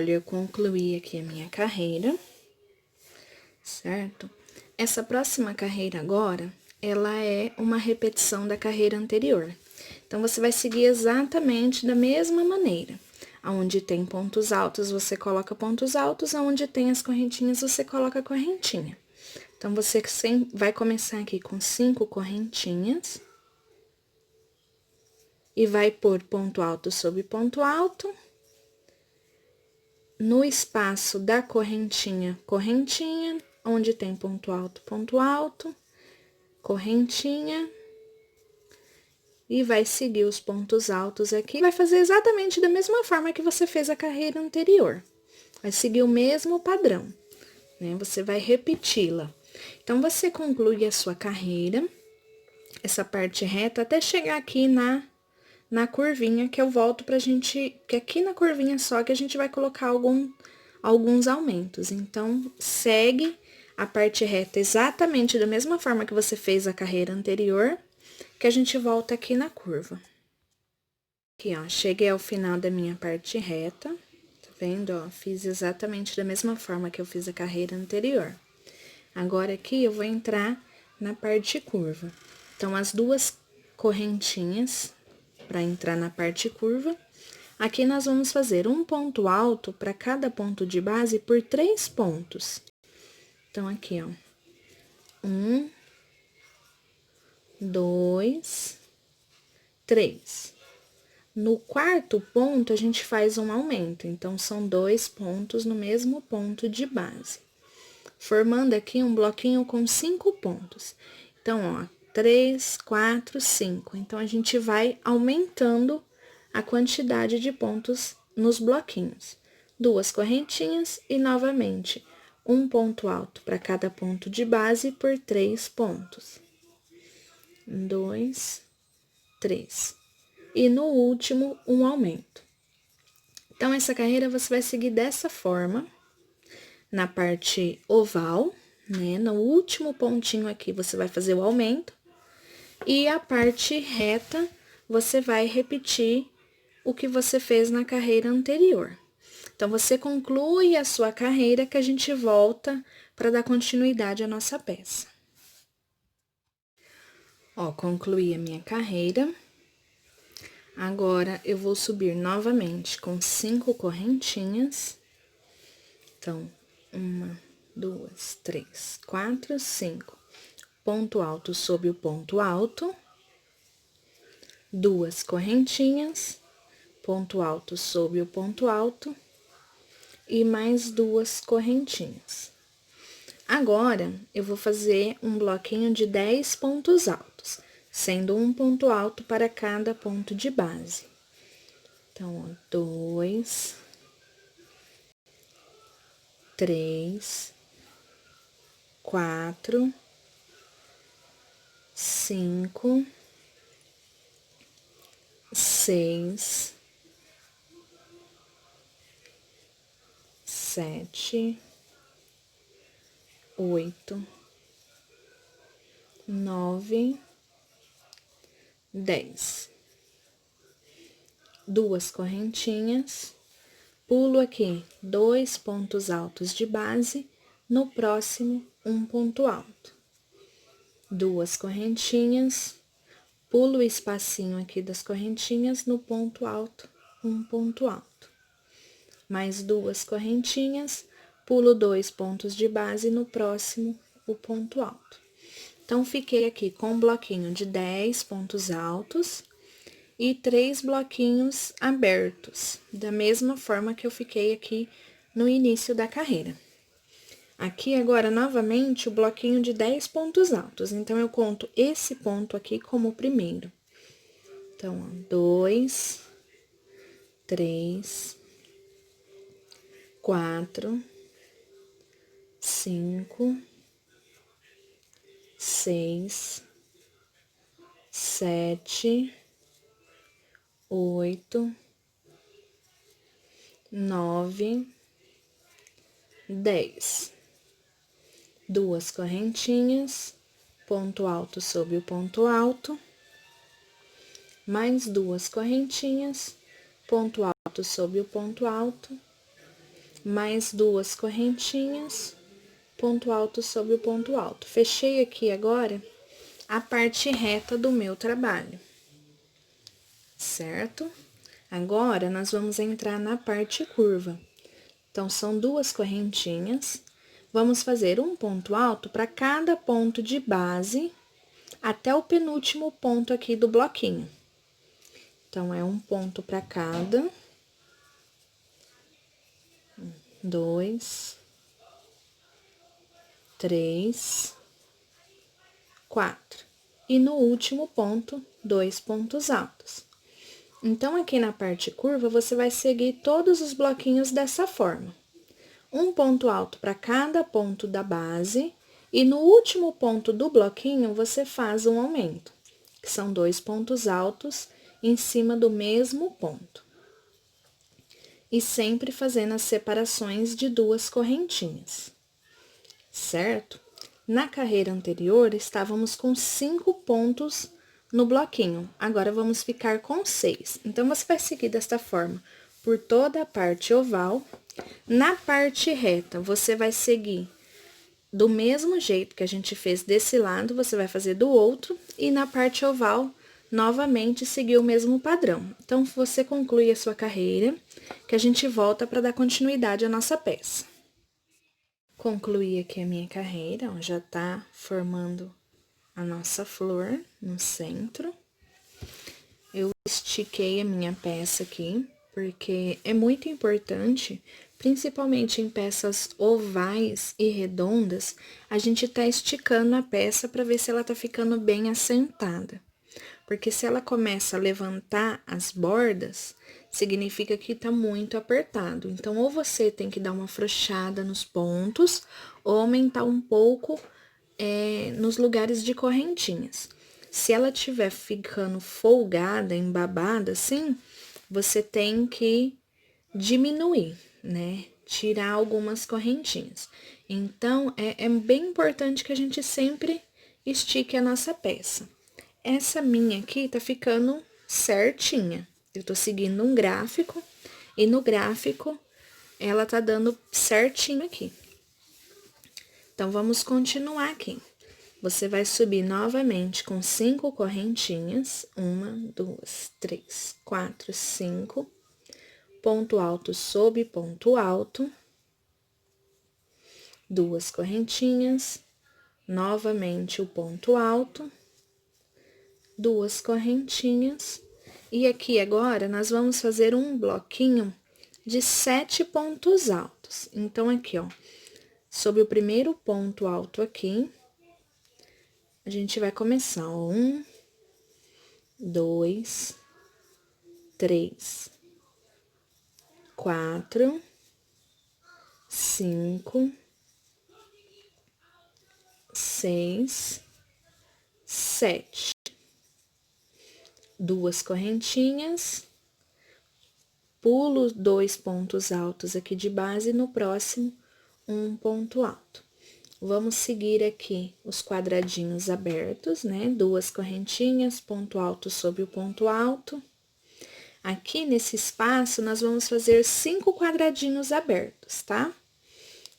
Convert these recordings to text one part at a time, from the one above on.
olha, eu concluí aqui a minha carreira, certo? Essa próxima carreira agora, ela é uma repetição da carreira anterior. Então, você vai seguir exatamente da mesma maneira. Aonde tem pontos altos, você coloca pontos altos, aonde tem as correntinhas, você coloca correntinha. Então, você vai começar aqui com 5 correntinhas. E vai pôr ponto alto sobre ponto alto. No espaço da correntinha, correntinha, onde tem ponto alto, correntinha. E vai seguir os pontos altos aqui. Vai fazer exatamente da mesma forma que você fez a carreira anterior. Vai seguir o mesmo padrão, né? Você vai repeti-la. Então, você conclui a sua carreira, essa parte reta, até chegar aqui na curvinha, que eu volto pra gente, que aqui na curvinha só que a gente vai colocar alguns aumentos. Então, segue a parte reta exatamente da mesma forma que você fez a carreira anterior, que a gente volta aqui na curva. Aqui, ó, cheguei ao final da minha parte reta, tá vendo, ó? Fiz exatamente da mesma forma que eu fiz a carreira anterior. Agora, aqui, eu vou entrar na parte curva. Então, as duas correntinhas para entrar na parte curva. Aqui, nós vamos fazer um ponto alto para cada ponto de base por 3 pontos. Então, aqui, ó. 1, 2, 3. No quarto ponto, a gente faz um aumento. Então, são 2 pontos no mesmo ponto de base. Formando aqui um bloquinho com 5 pontos. Então, ó, 3, 4, 5. Então, a gente vai aumentando a quantidade de pontos nos bloquinhos. 2 correntinhas e, novamente, um ponto alto para cada ponto de base por 3 pontos. 2, 3. E no último, um aumento. Então, essa carreira você vai seguir dessa forma, na parte oval, né? No último pontinho aqui, você vai fazer o aumento. E a parte reta, você vai repetir o que você fez na carreira anterior. Então, você conclui a sua carreira que a gente volta para dar continuidade à nossa peça. Ó, concluí a minha carreira. Agora, eu vou subir novamente com 5 correntinhas. Então, 1, 2, 3, 4, 5. Ponto alto sobre o ponto alto. 2 correntinhas. Ponto alto sobre o ponto alto. E mais 2 correntinhas. Agora, eu vou fazer um bloquinho de 10 pontos altos, sendo um ponto alto para cada ponto de base. Então, ó, 2, 3, 4, 5, 6, 7, 8, 9, 10. 2 correntinhas, pulo aqui 2 pontos altos de base, no próximo, um ponto alto. 2 correntinhas, pulo o espacinho aqui das correntinhas, no ponto alto, um ponto alto. Mais 2 correntinhas, pulo 2 pontos de base, no próximo, o ponto alto. Então, fiquei aqui com um bloquinho de 10 pontos altos e 3 bloquinhos abertos, da mesma forma que eu fiquei aqui no início da carreira. Aqui, agora, novamente, o bloquinho de 10 pontos altos. Então, eu conto esse ponto aqui como o primeiro. Então, ó, 2, 3, 4, 5, 6, 7, 8, 9, 10. 2 correntinhas, ponto alto sobre o ponto alto, mais 2 correntinhas, ponto alto sobre o ponto alto, mais 2 correntinhas, ponto alto sobre o ponto alto. Fechei aqui agora a parte reta do meu trabalho, certo? Agora, nós vamos entrar na parte curva. Então, são 2 correntinhas, vamos fazer um ponto alto para cada ponto de base até o penúltimo ponto aqui do bloquinho. Então, é um ponto para cada. 2, 3, 4. E no último ponto, 2 pontos altos. Então, aqui na parte curva, você vai seguir todos os bloquinhos dessa forma. Um ponto alto para cada ponto da base, e no último ponto do bloquinho, você faz um aumento, que são 2 pontos altos em cima do mesmo ponto. E sempre fazendo as separações de 2 correntinhas, certo? Na carreira anterior, estávamos com 5 pontos no bloquinho, agora vamos ficar com 6. Então, você vai seguir desta forma por toda a parte oval. Na parte reta, você vai seguir do mesmo jeito que a gente fez desse lado, você vai fazer do outro, e na parte oval, novamente, seguir o mesmo padrão. Então, você conclui a sua carreira, que a gente volta para dar continuidade à nossa peça. Concluí aqui a minha carreira, ó, já tá formando a nossa flor no centro. Eu estiquei a minha peça aqui, porque é muito importante, principalmente em peças ovais e redondas, a gente tá esticando a peça para ver se ela tá ficando bem assentada. Porque se ela começa a levantar as bordas, significa que tá muito apertado. Então, ou você tem que dar uma afrouxada nos pontos, ou aumentar um pouco nos lugares de correntinhas. Se ela estiver ficando folgada, embabada, assim, você tem que diminuir, né? Tirar algumas correntinhas. Então, é bem importante que a gente sempre estique a nossa peça. Essa minha aqui tá ficando certinha. Eu tô seguindo um gráfico, e no gráfico, ela tá dando certinho aqui. Então, vamos continuar aqui. Você vai subir novamente com 5 correntinhas, 1, 2, 3, 4, 5, ponto alto sobre ponto alto, 2 correntinhas, novamente o ponto alto, 2 correntinhas, e aqui agora nós vamos fazer um bloquinho de 7 pontos altos. Então, aqui, ó, sobre o primeiro ponto alto aqui, a gente vai começar, ó, 1, 2, 3, 4, 5, 6, 7. 2 correntinhas, pulo 2 pontos altos aqui de base, e no próximo, um ponto alto. Vamos seguir aqui os quadradinhos abertos, né? 2 correntinhas, ponto alto sobre o ponto alto. Aqui nesse espaço, nós vamos fazer 5 quadradinhos abertos, tá?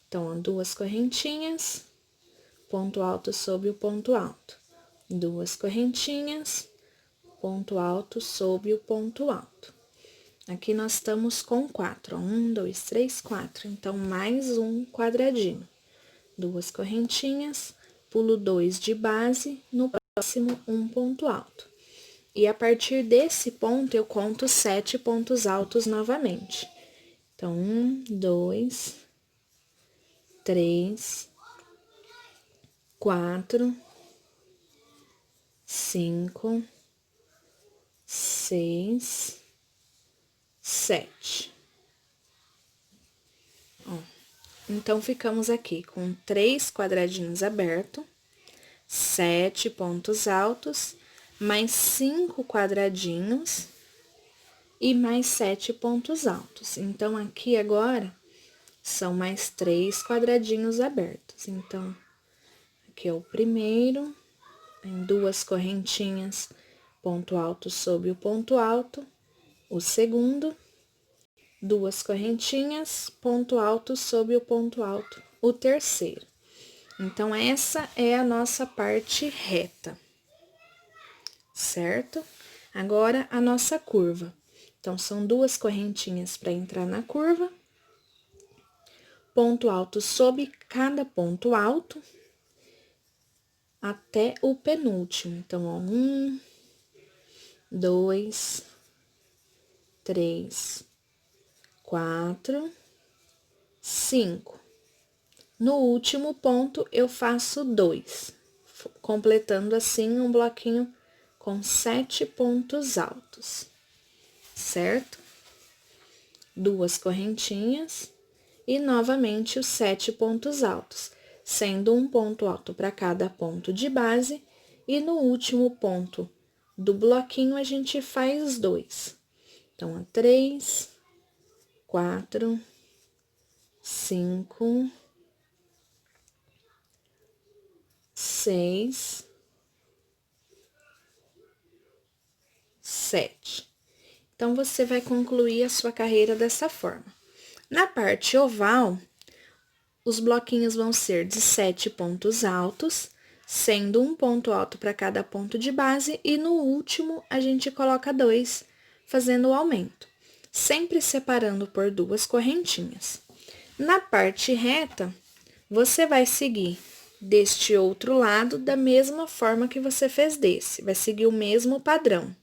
Então, ó, 2 correntinhas, ponto alto sobre o ponto alto. 2 correntinhas, ponto alto sobre o ponto alto. Aqui nós estamos com 4, ó, 1, 2, 3, 4. Então, mais um quadradinho. 2 correntinhas, pulo 2 de base, no próximo, um ponto alto. E a partir desse ponto, eu conto 7 pontos altos novamente. Então, 1, 2, 3, 4, 5, 6, 7. Ó. Então, ficamos aqui com 3 quadradinhos abertos, 7 pontos altos, mais 5 quadradinhos e mais 7 pontos altos. Então, aqui agora, são mais 3 quadradinhos abertos. Então, aqui é o primeiro, em 2 correntinhas, ponto alto sobre o ponto alto, o segundo, duas correntinhas, ponto alto sobre o ponto alto, o terceiro. Então, essa é a nossa parte reta, certo? Agora, a nossa curva. Então, são duas correntinhas para entrar na curva, ponto alto sobre cada ponto alto, até o penúltimo. Então, ó, 1, 2, 3, 4, 5. No último ponto, eu faço 2, completando assim um bloquinho com 7 pontos altos, certo? Duas correntinhas e novamente os 7 pontos altos, sendo um ponto alto para cada ponto de base, e no último ponto do bloquinho a gente faz 2. Então, 3, 4, 5, 6, 7. Então, você vai concluir a sua carreira dessa forma. Na parte oval, os bloquinhos vão ser de 7 pontos altos, sendo um ponto alto para cada ponto de base, e no último a gente coloca 2, fazendo o aumento, sempre separando por duas correntinhas. Na parte reta, você vai seguir deste outro lado da mesma forma que você fez desse, vai seguir o mesmo padrão.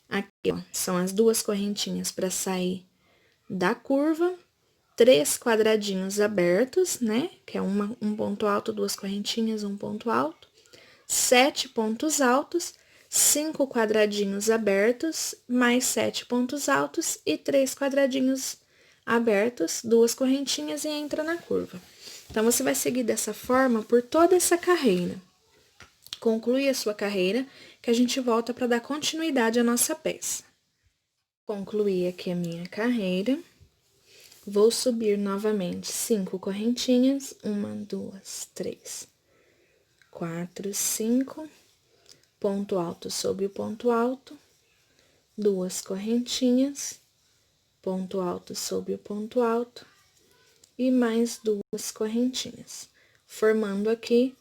Aqui, ó, são as duas correntinhas para sair da curva, 3 quadradinhos abertos, né? Que é um ponto alto, duas correntinhas, um ponto alto, 7 pontos altos, 5 quadradinhos abertos, mais 7 pontos altos e 3 quadradinhos abertos, duas correntinhas e entra na curva. Então, você vai seguir dessa forma por toda essa carreira. Conclui a sua carreira, que a gente volta para dar continuidade à nossa peça. Concluí aqui a minha carreira. Vou subir novamente 5 correntinhas, 1, 2, 3, 4, 5, ponto alto sobre o ponto alto, duas correntinhas, ponto alto sobre o ponto alto, e mais duas correntinhas, formando aqui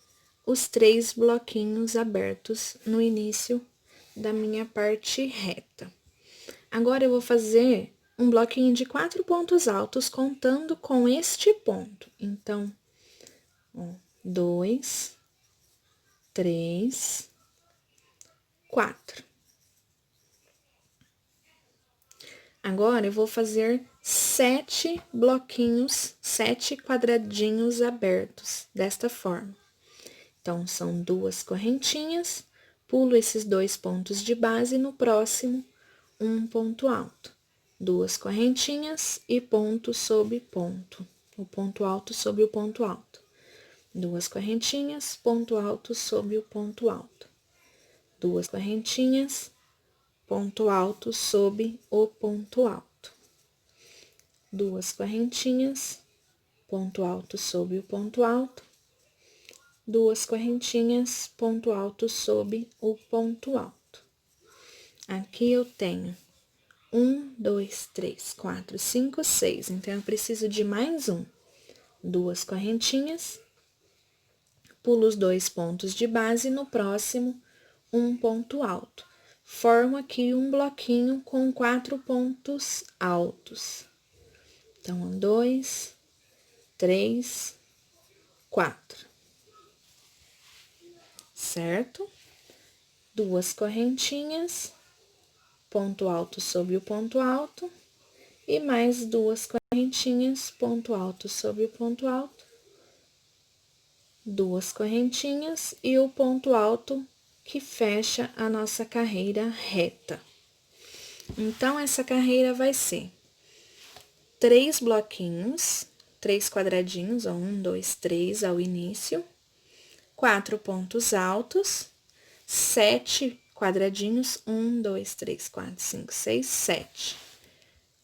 os 3 bloquinhos abertos no início da minha parte reta. Agora, eu vou fazer um bloquinho de 4 pontos altos, contando com este ponto. Então, 2, 3, 4. Agora, eu vou fazer 7 bloquinhos, 7 quadradinhos abertos, desta forma. Então, são duas correntinhas, pulo esses 2 pontos de base, no próximo, um ponto alto. Duas correntinhas e ponto sobre ponto, o ponto alto sobre o ponto alto. Duas correntinhas, ponto alto sobre o ponto alto. Duas correntinhas, ponto alto sobre o ponto alto. Duas correntinhas, ponto alto sobre o ponto alto. Duas correntinhas, ponto alto sobre o ponto alto. Aqui eu tenho 1, 2, 3, 4, 5, 6. Então, eu preciso de mais um. Duas correntinhas, pulo os 2 pontos de base, no próximo, um ponto alto. Formo aqui um bloquinho com 4 pontos altos. Então, 2, 3, 4. Certo? Duas correntinhas, ponto alto sobre o ponto alto, e mais duas correntinhas, ponto alto sobre o ponto alto, duas correntinhas e o ponto alto que fecha a nossa carreira reta. Então, essa carreira vai ser 3 bloquinhos, 3 quadradinhos, ó, 1, 2, 3 ao início, 4 pontos altos, 7 quadradinhos, 1, 2, 3, 4, 5, 6, 7.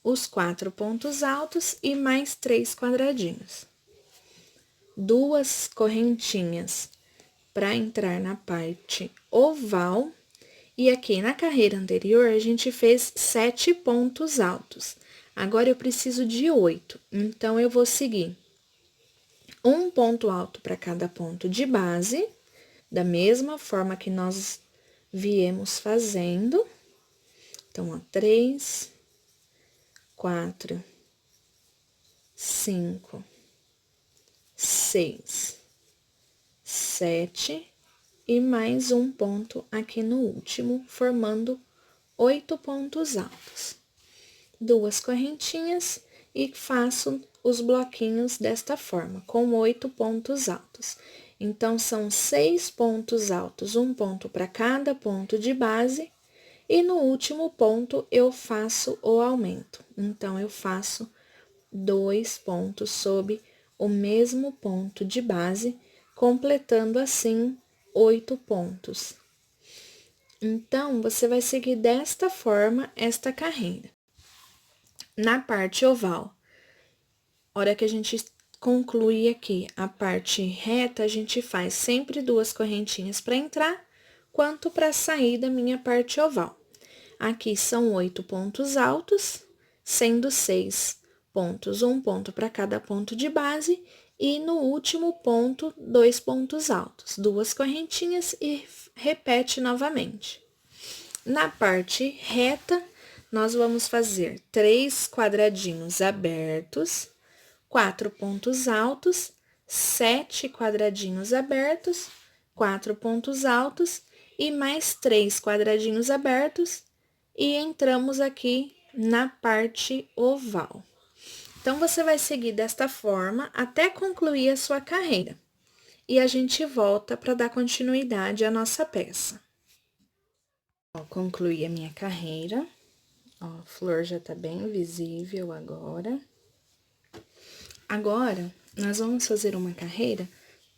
Os 4 pontos altos e mais 3 quadradinhos. Duas correntinhas para entrar na parte oval. E aqui na carreira anterior, a gente fez 7 pontos altos. Agora, eu preciso de 8, então, eu vou seguir um ponto alto para cada ponto de base, da mesma forma que nós viemos fazendo. Então, ó, 3, 4, 5, 6, 7 e mais um ponto aqui no último, formando 8 pontos altos. 2 correntinhas e faço os bloquinhos desta forma, com 8 pontos altos. Então, são 6 pontos altos, um ponto para cada ponto de base, e no último ponto eu faço o aumento. Então, eu faço 2 pontos sob o mesmo ponto de base, completando assim 8 pontos. Então, você vai seguir desta forma esta carreira. Na parte oval, hora que a gente conclui aqui a parte reta, a gente faz sempre 2 correntinhas para entrar, quanto para sair da minha parte oval. Aqui são 8 pontos altos, sendo 6 pontos, um ponto para cada ponto de base, e no último ponto, 2 pontos altos, 2 correntinhas e repete novamente. Na parte reta, nós vamos fazer 3 quadradinhos abertos, 4 pontos altos, 7 quadradinhos abertos, 4 pontos altos e mais 3 quadradinhos abertos, e entramos aqui na parte oval. Então, você vai seguir desta forma até concluir a sua carreira. E a gente volta para dar continuidade à nossa peça. Ó, concluí a minha carreira. Ó, a flor já tá bem visível agora. Agora, nós vamos fazer uma carreira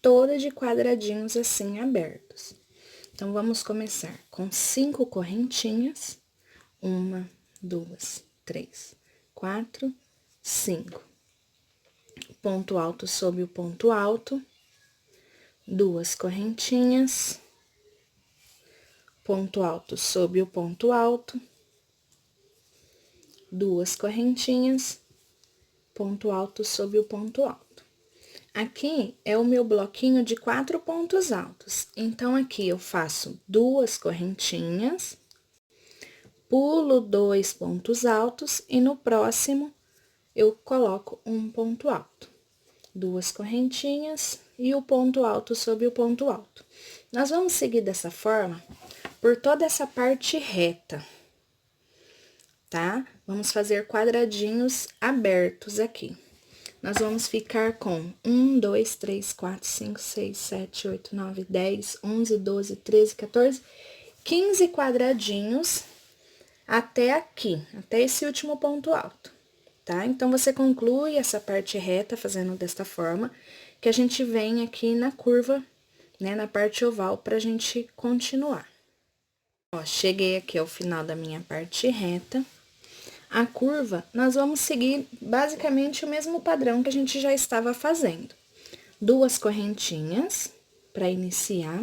toda de quadradinhos assim abertos. Então, vamos começar com 5 correntinhas. 1, 2, 3, 4, 5. Ponto alto sobre o ponto alto. 2 correntinhas. Ponto alto sobre o ponto alto. 2 correntinhas. Ponto alto sobre o ponto alto. Aqui é o meu bloquinho de 4 pontos altos. Então, aqui eu faço 2 correntinhas, pulo 2 pontos altos e no próximo eu coloco um ponto alto. 2 correntinhas e o ponto alto sobre o ponto alto. Nós vamos seguir dessa forma por toda essa parte reta, tá? Vamos fazer quadradinhos abertos aqui. Nós vamos ficar com 1, 2, 3, 4, 5, 6, 7, 8, 9, 10, 11, 12, 13, 14, 15 quadradinhos até aqui, até esse último ponto alto, tá? Então, você conclui essa parte reta fazendo desta forma, que a gente vem aqui na curva, né, na parte oval, pra gente continuar. Ó, cheguei aqui ao final da minha parte reta. A curva, nós vamos seguir basicamente o mesmo padrão que a gente já estava fazendo. 2 correntinhas para iniciar.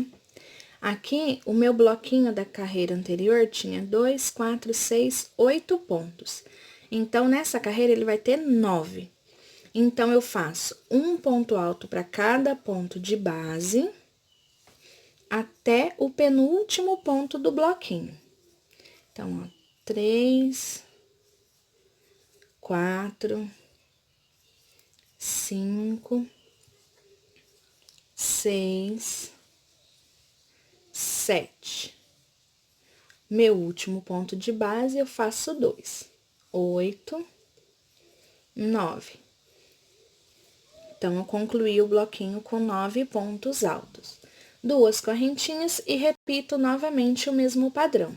Aqui, o meu bloquinho da carreira anterior tinha 2, 4, 6, 8 pontos. Então, nessa carreira, ele vai ter 9. Então, eu faço um ponto alto para cada ponto de base, até o penúltimo ponto do bloquinho. Então, ó, 3, 4, 5, 6, 7. Meu último ponto de base, eu faço 2, 8, 9. Então, eu concluí o bloquinho com 9 pontos altos. 2 correntinhas e repito novamente o mesmo padrão.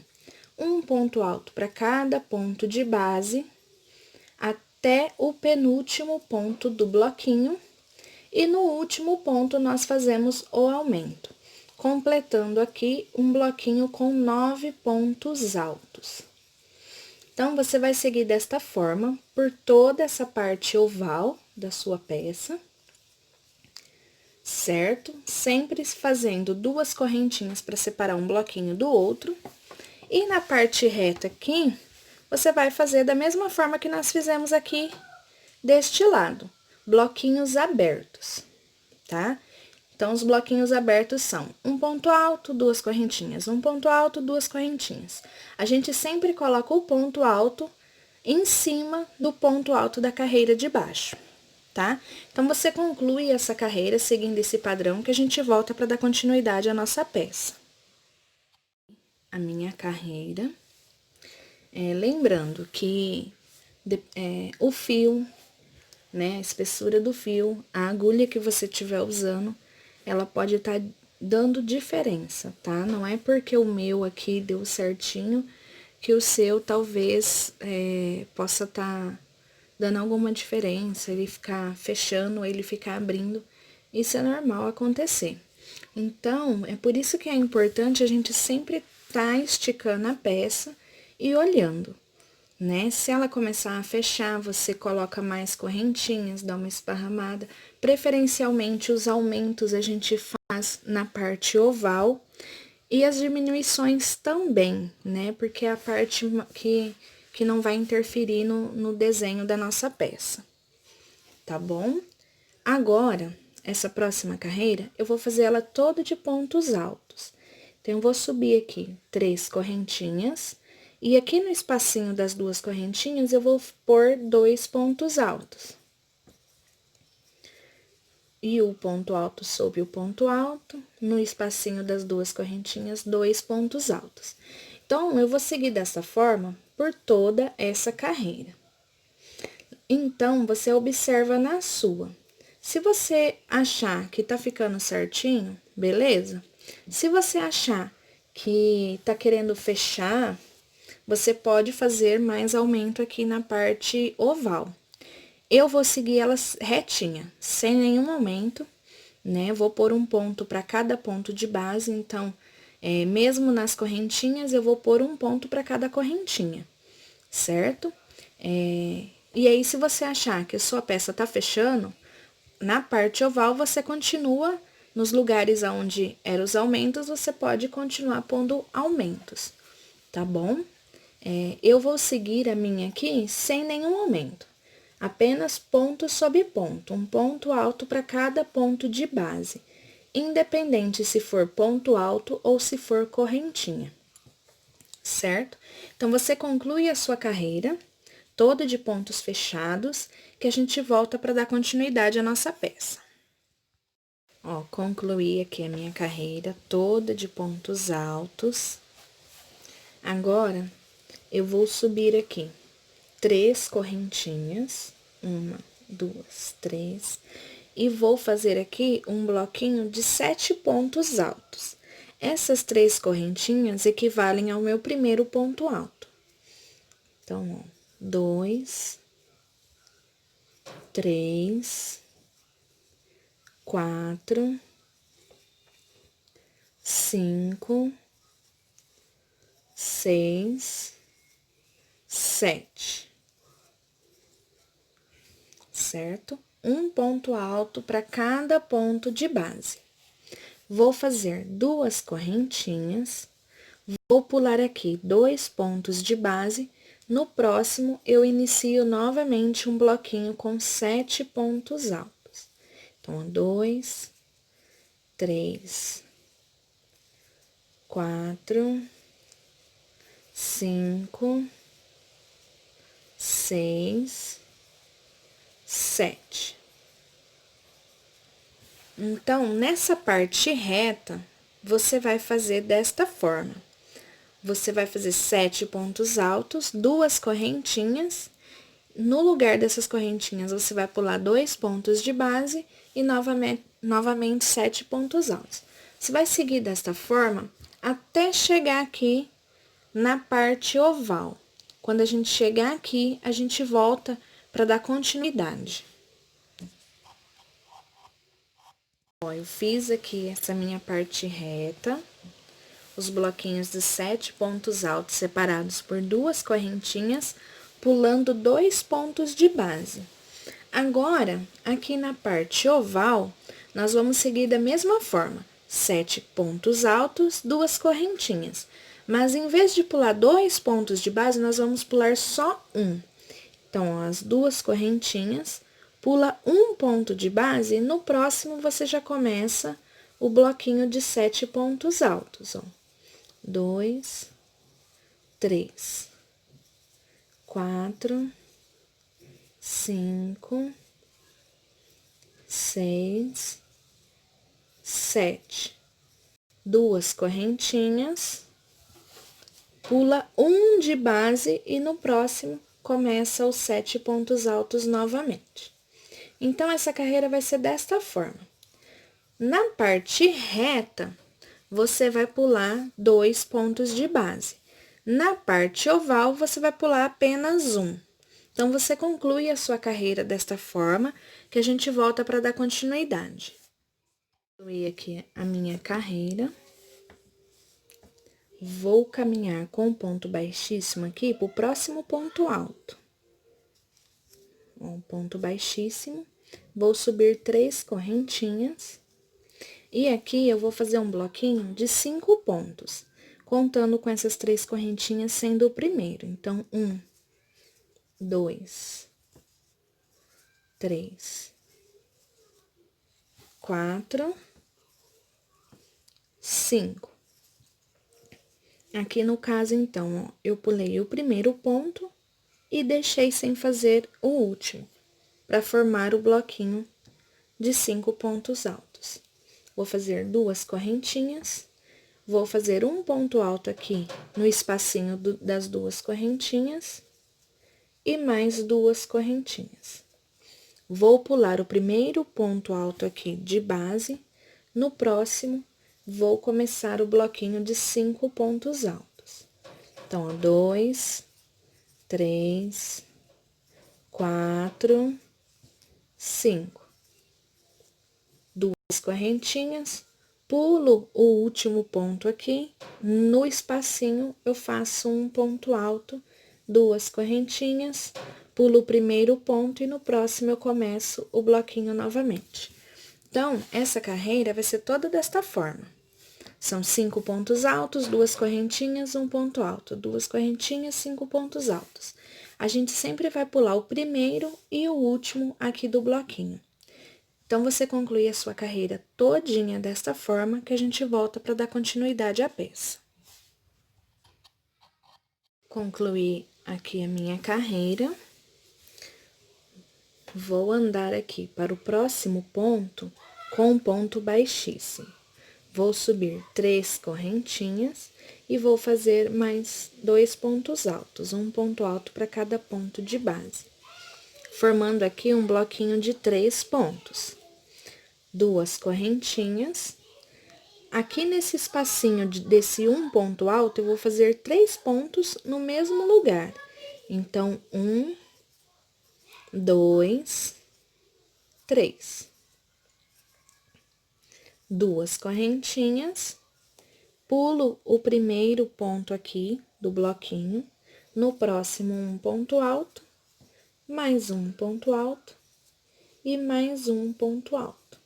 Um ponto alto para cada ponto de base, até o penúltimo ponto do bloquinho, e no último ponto nós fazemos o aumento, completando aqui um bloquinho com 9 pontos altos. Então, você vai seguir desta forma por toda essa parte oval da sua peça, certo? Sempre fazendo 2 correntinhas para separar um bloquinho do outro. E na parte reta aqui, você vai fazer da mesma forma que nós fizemos aqui deste lado, bloquinhos abertos, tá? Então, os bloquinhos abertos são um ponto alto, duas correntinhas, um ponto alto, duas correntinhas. A gente sempre coloca o ponto alto em cima do ponto alto da carreira de baixo, tá? Então, você conclui essa carreira seguindo esse padrão que a gente volta para dar continuidade à nossa peça. A minha carreira. Lembrando que o fio, né, a espessura do fio, a agulha que você estiver usando, ela pode estar dando diferença, tá? Não é porque o meu aqui deu certinho que o seu talvez possa estar dando alguma diferença, ele ficar fechando ou ele ficar abrindo. Isso é normal acontecer. Então, é por isso que é importante a gente sempre estar esticando a peça e olhando, né? Se ela começar a fechar, você coloca mais correntinhas, dá uma esparramada. Preferencialmente, os aumentos a gente faz na parte oval e as diminuições também, né? Porque é a parte que não vai interferir no desenho da nossa peça, tá bom? Agora, essa próxima carreira, eu vou fazer ela toda de pontos altos. Então, eu vou subir aqui 3 correntinhas. E aqui no espacinho das 2 correntinhas, eu vou pôr 2 pontos altos. E o ponto alto sobre o ponto alto, no espacinho das 2 correntinhas, 2 pontos altos. Então, eu vou seguir dessa forma por toda essa carreira. Então, você observa na sua. Se você achar que tá ficando certinho, beleza? Se você achar que tá querendo fechar, você pode fazer mais aumento aqui na parte oval. Eu vou seguir ela retinha, sem nenhum aumento, né? Vou pôr um ponto para cada ponto de base, então, mesmo nas correntinhas, eu vou pôr um ponto para cada correntinha, certo? E aí, se você achar que a sua peça tá fechando, na parte oval, você continua nos lugares onde eram os aumentos, você pode continuar pondo aumentos, tá bom? Eu vou seguir a minha aqui sem nenhum aumento, apenas ponto sobre ponto, um ponto alto para cada ponto de base, independente se for ponto alto ou se for correntinha, certo? Então, você conclui a sua carreira toda de pontos fechados, que a gente volta para dar continuidade à nossa peça. Ó, concluí aqui a minha carreira toda de pontos altos. Agora, eu vou subir aqui 3 correntinhas, 1, 2, 3, e vou fazer aqui um bloquinho de 7 pontos altos. Essas 3 correntinhas equivalem ao meu primeiro ponto alto. Então, ó, 2, 3, 4, 5, 6, 7, certo? Um ponto alto para cada ponto de base. Vou fazer 2 correntinhas, vou pular aqui 2 pontos de base. No próximo, eu inicio novamente um bloquinho com 7 pontos altos. Então, 2, 3, 4, 5, 6, 7. Então, nessa parte reta, você vai fazer desta forma. Você vai fazer 7 pontos altos, 2 correntinhas. No lugar dessas correntinhas, você vai pular 2 pontos de base e novamente 7 pontos altos. Você vai seguir desta forma até chegar aqui na parte oval. Quando a gente chegar aqui, a gente volta para dar continuidade. Ó, eu fiz aqui essa minha parte reta, os bloquinhos de 7 pontos altos separados por 2 correntinhas, pulando 2 pontos de base. Agora, aqui na parte oval, nós vamos seguir da mesma forma, 7 pontos altos, 2 correntinhas. Mas, em vez de pular 2 pontos de base, nós vamos pular só um. Então, ó, as 2 correntinhas, pula um ponto de base, e no próximo você já começa o bloquinho de 7 pontos altos, ó. 2, 3, 4, 5, 6, 7. 2 correntinhas, pula um de base e no próximo começa os 7 pontos altos novamente. Então, essa carreira vai ser desta forma. Na parte reta, você vai pular 2 pontos de base. Na parte oval, você vai pular apenas um. Então, você conclui a sua carreira desta forma, que a gente volta para dar continuidade. Concluí aqui a minha carreira. Vou caminhar com um ponto baixíssimo aqui para o próximo ponto alto. Um ponto baixíssimo, vou subir 3 correntinhas. E aqui eu vou fazer um bloquinho de 5 pontos, contando com essas 3 correntinhas sendo o primeiro. Então, 1, 2, 3, 4, 5. Aqui no caso, então, ó, eu pulei o primeiro ponto e deixei sem fazer o último, para formar o bloquinho de 5 pontos altos. Vou fazer 2 correntinhas, vou fazer um ponto alto aqui no espacinho das 2 correntinhas e mais 2 correntinhas. Vou pular o primeiro ponto alto aqui de base, no próximo, vou começar o bloquinho de 5 pontos altos. Então, ó, 2, 3, 4, 5. 2 correntinhas, pulo o último ponto aqui, no espacinho eu faço um ponto alto, 2 correntinhas, pulo o primeiro ponto e no próximo eu começo o bloquinho novamente. Então, essa carreira vai ser toda desta forma. São 5 pontos altos, 2 correntinhas, um ponto alto, 2 correntinhas, 5 pontos altos. A gente sempre vai pular o primeiro e o último aqui do bloquinho. Então, você conclui a sua carreira todinha desta forma, que a gente volta para dar continuidade à peça. Concluí aqui a minha carreira. Vou andar aqui para o próximo ponto com um ponto baixíssimo. Vou subir 3 correntinhas e vou fazer mais 2 pontos altos, um ponto alto para cada ponto de base, formando aqui um bloquinho de 3 pontos. 2 correntinhas. Aqui nesse espacinho desse um ponto alto, eu vou fazer 3 pontos no mesmo lugar. Então, 1, 2, 3. 2 correntinhas, pulo o primeiro ponto aqui do bloquinho, no próximo um ponto alto, mais um ponto alto e mais um ponto alto.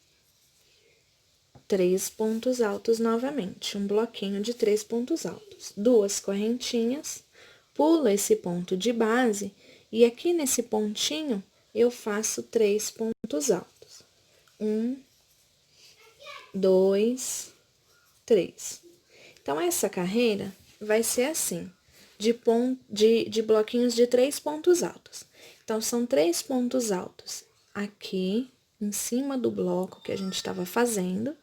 3 pontos altos novamente, um bloquinho de 3 pontos altos. 2 correntinhas, pulo esse ponto de base e aqui nesse pontinho eu faço 3 pontos altos. 1, 2, 3. Então, essa carreira vai ser assim, de bloquinhos de 3 pontos altos. Então, são 3 pontos altos aqui, em cima do bloco que a gente estava fazendo,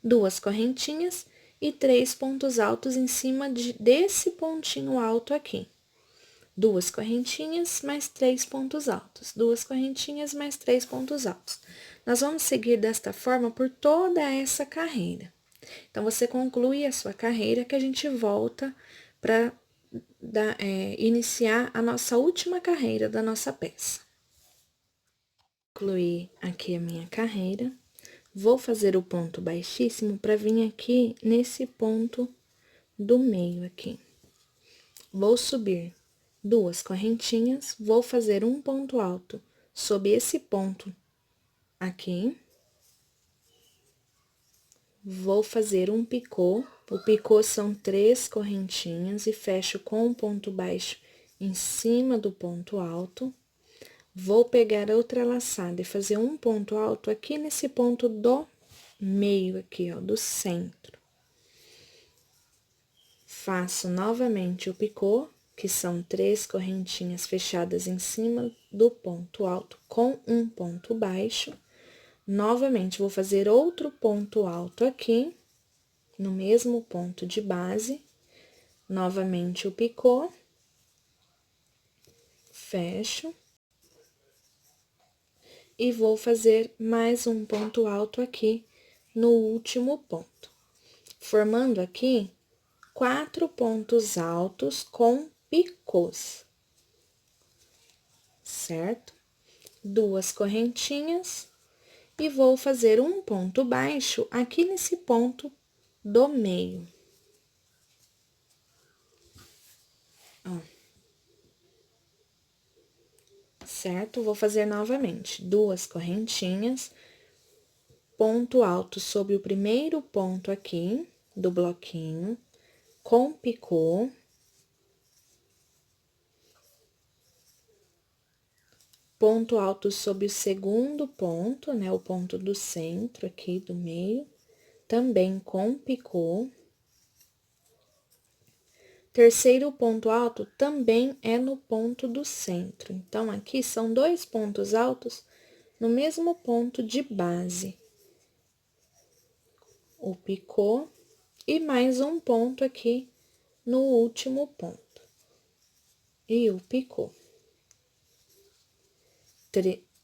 2 correntinhas e 3 pontos altos em cima desse pontinho alto aqui. 2 correntinhas, mais 3 pontos altos. 2 correntinhas, mais 3 pontos altos. Nós vamos seguir desta forma por toda essa carreira. Então, você conclui a sua carreira que a gente volta para iniciar a nossa última carreira da nossa peça. Concluí aqui a minha carreira. Vou fazer o ponto baixíssimo para vir aqui nesse ponto do meio aqui. Vou subir 2 correntinhas, vou fazer um ponto alto sob esse ponto aqui. Vou fazer um picô O picô são 3 correntinhas e fecho com um ponto baixo em cima do ponto alto. Vou pegar outra laçada e fazer um ponto alto aqui nesse ponto do meio aqui, ó, do centro. Faço novamente o picô, que são 3 correntinhas fechadas em cima do ponto alto com um ponto baixo. Novamente, vou fazer outro ponto alto aqui, no mesmo ponto de base. Novamente o picô. Fecho. E vou fazer mais um ponto alto aqui no último ponto. Formando aqui 4 pontos altos com picôs. Certo? 2 correntinhas. E vou fazer um ponto baixo aqui nesse ponto do meio. Ó. Certo? Vou fazer novamente 2 correntinhas, ponto alto sobre o primeiro ponto aqui do bloquinho, com picô. Ponto alto sobre o segundo ponto, né, o ponto do centro aqui do meio, também com picô. Terceiro ponto alto também é no ponto do centro. Então, aqui são 2 pontos altos no mesmo ponto de base. O picô e mais um ponto aqui no último ponto. E o picô.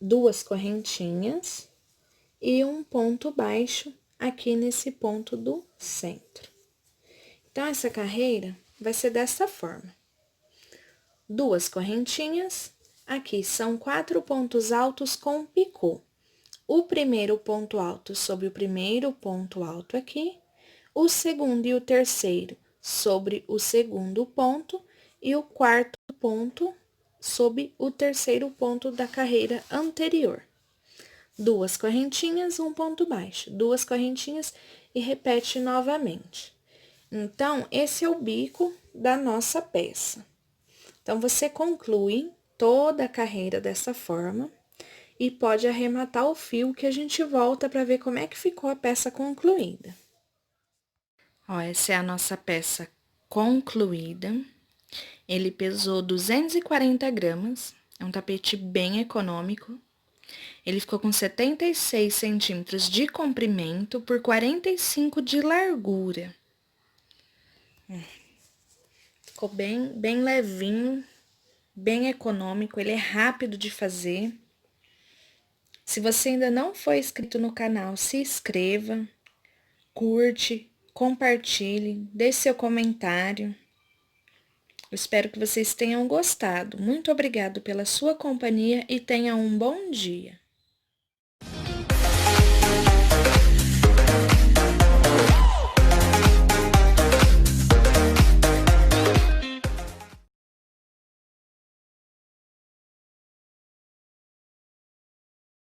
2 correntinhas e um ponto baixo aqui nesse ponto do centro. Então, essa carreira vai ser dessa forma. 2 correntinhas, aqui são 4 pontos altos com picô. O primeiro ponto alto sobre o primeiro ponto alto aqui, o segundo e o terceiro sobre o segundo ponto e o quarto ponto sobre o terceiro ponto da carreira anterior. 2 correntinhas, um ponto baixo, 2 correntinhas e repete novamente. Então, esse é o bico da nossa peça. Então, você conclui toda a carreira dessa forma e pode arrematar o fio que a gente volta para ver como é que ficou a peça concluída. Ó, essa é a nossa peça concluída. Ele pesou 240 gramas, é um tapete bem econômico. Ele ficou com 76 centímetros de comprimento por 45 de largura. Ficou bem levinho, bem econômico, ele é rápido de fazer. Se você ainda não foi inscrito no canal, se inscreva, curte, compartilhe, deixe seu comentário. Eu espero que vocês tenham gostado. Muito obrigado pela sua companhia e tenham um bom dia.